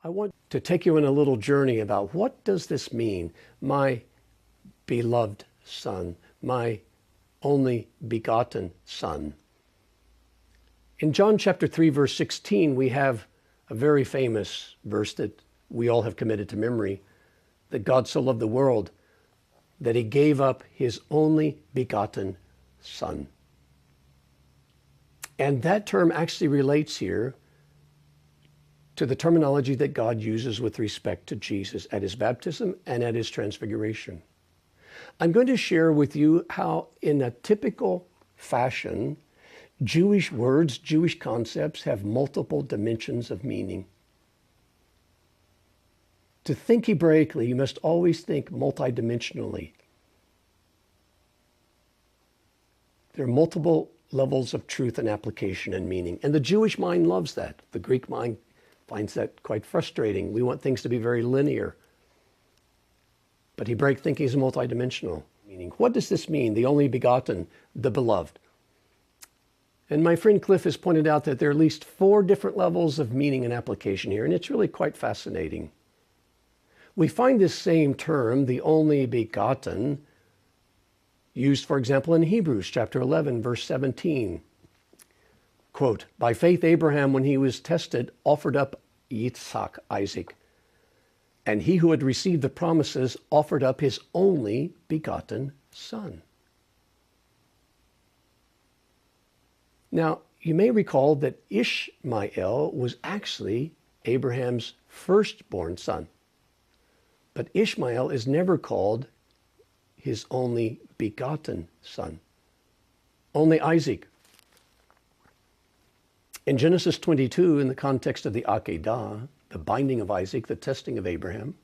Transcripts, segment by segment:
I want to take you on a little journey about what does this mean, my beloved Son, my only begotten Son. In John chapter 3, verse 16, we have a very famous verse that we all have committed to memory, that God so loved the world that he gave up his only begotten Son. And that term actually relates here to the terminology that God uses with respect to Jesus at his baptism and at his transfiguration. I'm going to share with you how, in a typical fashion, Jewish words, Jewish concepts have multiple dimensions of meaning. To think Hebraically, you must always think multidimensionally. There are multiple levels of truth and application and meaning. And the Jewish mind loves that. The Greek mind finds that quite frustrating. We want things to be very linear. But Hebraic thinking is multidimensional. Meaning, what does this mean? The only begotten, the beloved. And my friend Cliff has pointed out that there are at least 4 different levels of meaning and application here, and it's really quite fascinating. We find this same term, the only begotten, used, for example, in Hebrews chapter 11, verse 17. Quote, by faith Abraham, when he was tested, offered up Yitzhak, Isaac. And he who had received the promises offered up his only begotten son. Now, you may recall that Ishmael was actually Abraham's firstborn son. But Ishmael is never called his only begotten son. Only Isaac. In Genesis 22, in the context of the Akedah, the binding of Isaac, the testing of Abraham,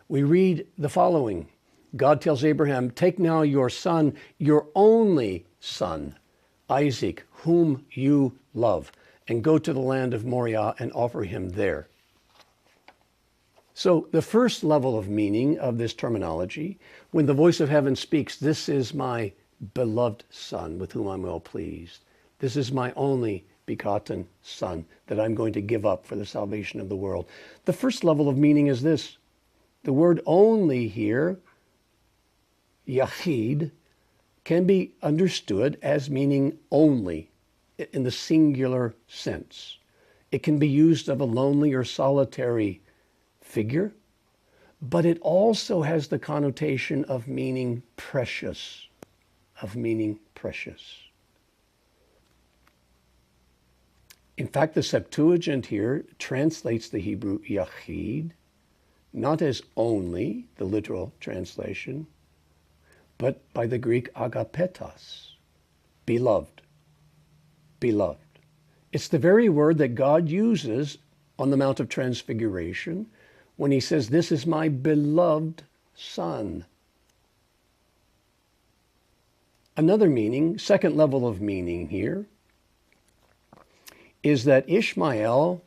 we read the following. God tells Abraham, take now your son, your only son, Isaac, whom you love, and go to the land of Moriah and offer him there. So the first level of meaning of this terminology, when the voice of heaven speaks, this is my beloved son with whom I'm well pleased. This is my only begotten son that I'm going to give up for the salvation of the world. The first level of meaning is this. The word only here, yachid, can be understood as meaning only in the singular sense. It can be used of a lonely or solitary figure, but it also has the connotation of meaning precious, In fact, the Septuagint here translates the Hebrew yachid not as only, the literal translation, but by the Greek agapetos, beloved, beloved. It's the very word that God uses on the Mount of Transfiguration when he says, this is my beloved son. Another meaning, second level of meaning here, is that Ishmael,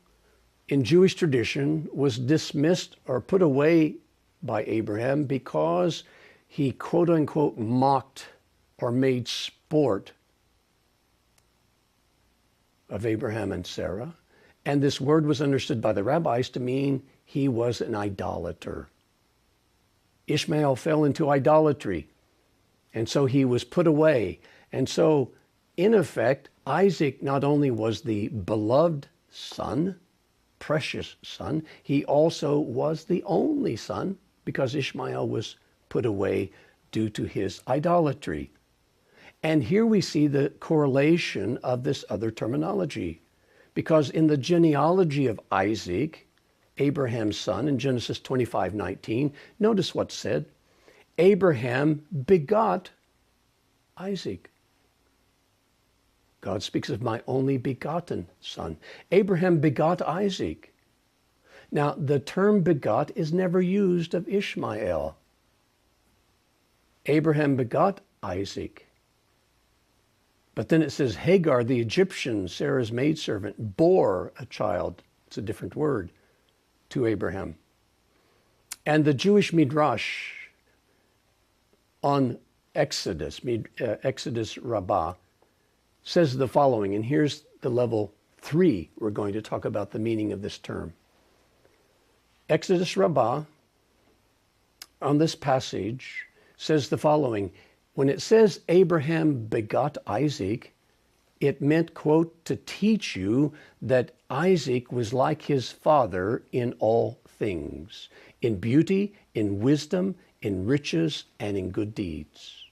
in Jewish tradition, was dismissed or put away by Abraham because he, quote unquote, mocked or made sport of Abraham and Sarah. And this word was understood by the rabbis to mean he was an idolater. Ishmael fell into idolatry, and so he was put away. And so, in effect, Isaac not only was the beloved son, precious son, he also was the only son because Ishmael was put away due to his idolatry. And here we see the correlation of this other terminology, because in the genealogy of Isaac, Abraham's son, in Genesis 25:19, notice what's said. Abraham begot Isaac. God speaks of my only begotten son. Abraham begot Isaac. Now, the term begot is never used of Ishmael. Abraham begot Isaac. But then it says Hagar, the Egyptian, Sarah's maidservant, bore a child. It's a different word, to Abraham. And the Jewish Midrash on Exodus, Exodus Rabbah, says the following, and here's the level 3 we're going to talk about the meaning of this term. Exodus Rabbah, on this passage, says the following. When it says Abraham begot Isaac, it meant, quote, to teach you that Isaac was like his father in all things, in beauty, in wisdom, in riches, and in good deeds.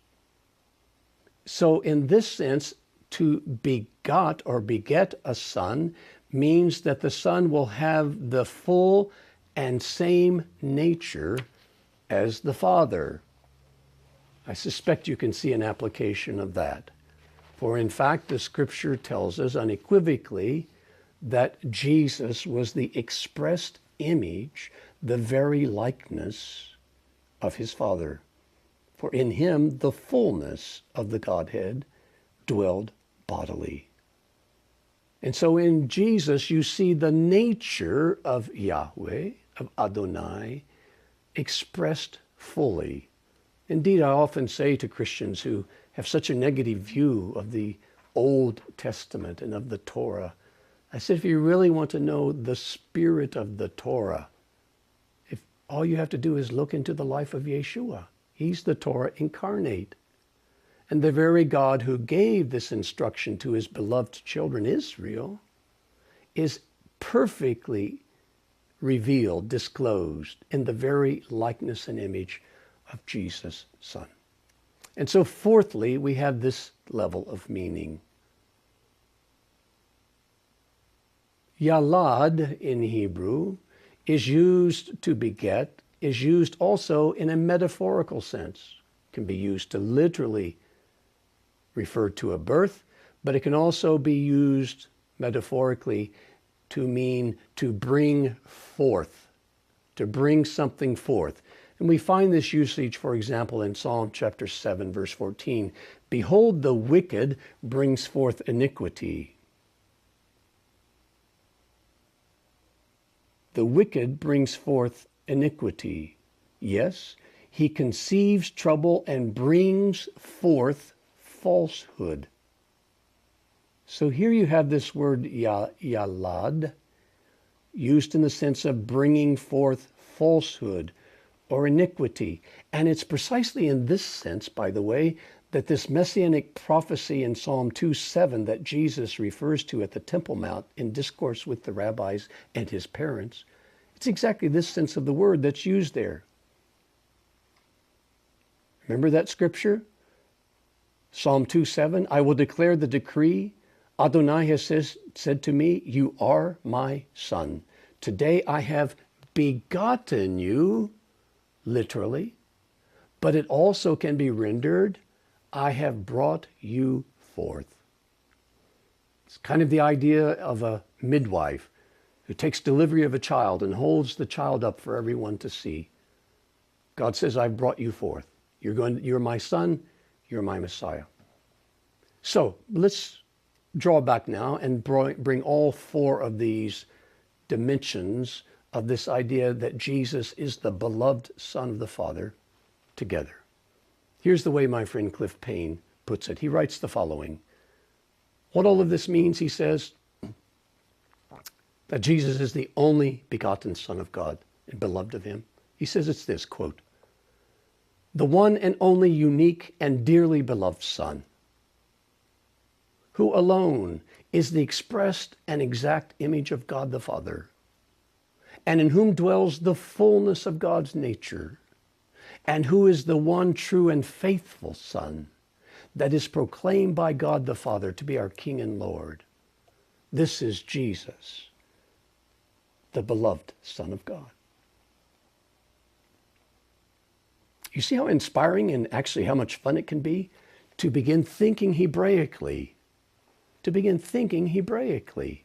So in this sense, to begot or beget a son means that the son will have the full and same nature as the father. I suspect you can see an application of that. For in fact, the scripture tells us unequivocally that Jesus was the expressed image, the very likeness of his Father. For in him the fullness of the Godhead dwelled bodily. And so in Jesus you see the nature of Yahweh, of Adonai, expressed fully. Indeed, I often say to Christians who have such a negative view of the Old Testament and of the Torah, I said, if you really want to know the spirit of the Torah, if all you have to do is look into the life of Yeshua. He's the Torah incarnate. And the very God who gave this instruction to his beloved children Israel is perfectly revealed, disclosed in the very likeness and image of Jesus' Son. And so fourthly, we have this level of meaning. Yalad in Hebrew is used to beget, is used also in a metaphorical sense. It can be used to literally refer to a birth, but it can also be used metaphorically to mean to bring forth, to bring something forth. And we find this usage, for example, in Psalm chapter 7, verse 14. Behold, the wicked brings forth iniquity. The wicked brings forth iniquity. Yes, he conceives trouble and brings forth falsehood. So here you have this word yalad, used in the sense of bringing forth falsehood or iniquity. And it's precisely in this sense, by the way, that this messianic prophecy in Psalm 2:7 that Jesus refers to at the Temple Mount in discourse with the rabbis and his parents, it's exactly this sense of the word that's used there. Remember that scripture? Psalm 2:7, I will declare the decree. Adonai has said to me, you are my son. Today I have begotten you, literally, but it also can be rendered, I have brought you forth. It's kind of the idea of a midwife who takes delivery of a child and holds the child up for everyone to see. God says, I've brought you forth. You're my son, you're my Messiah. So let's draw back now and bring all four of these dimensions of this idea that Jesus is the beloved Son of the Father together. Here's the way my friend Cliff Payne puts it. He writes the following. What all of this means, he says, that Jesus is the only begotten Son of God and beloved of him. He says it's this, quote, the one and only unique and dearly beloved Son, who alone is the expressed and exact image of God the Father, and in whom dwells the fullness of God's nature, and who is the one true and faithful Son that is proclaimed by God the Father to be our King and Lord. This is Jesus, the beloved Son of God. You see how inspiring and actually how much fun it can be to begin thinking Hebraically. To begin thinking Hebraically.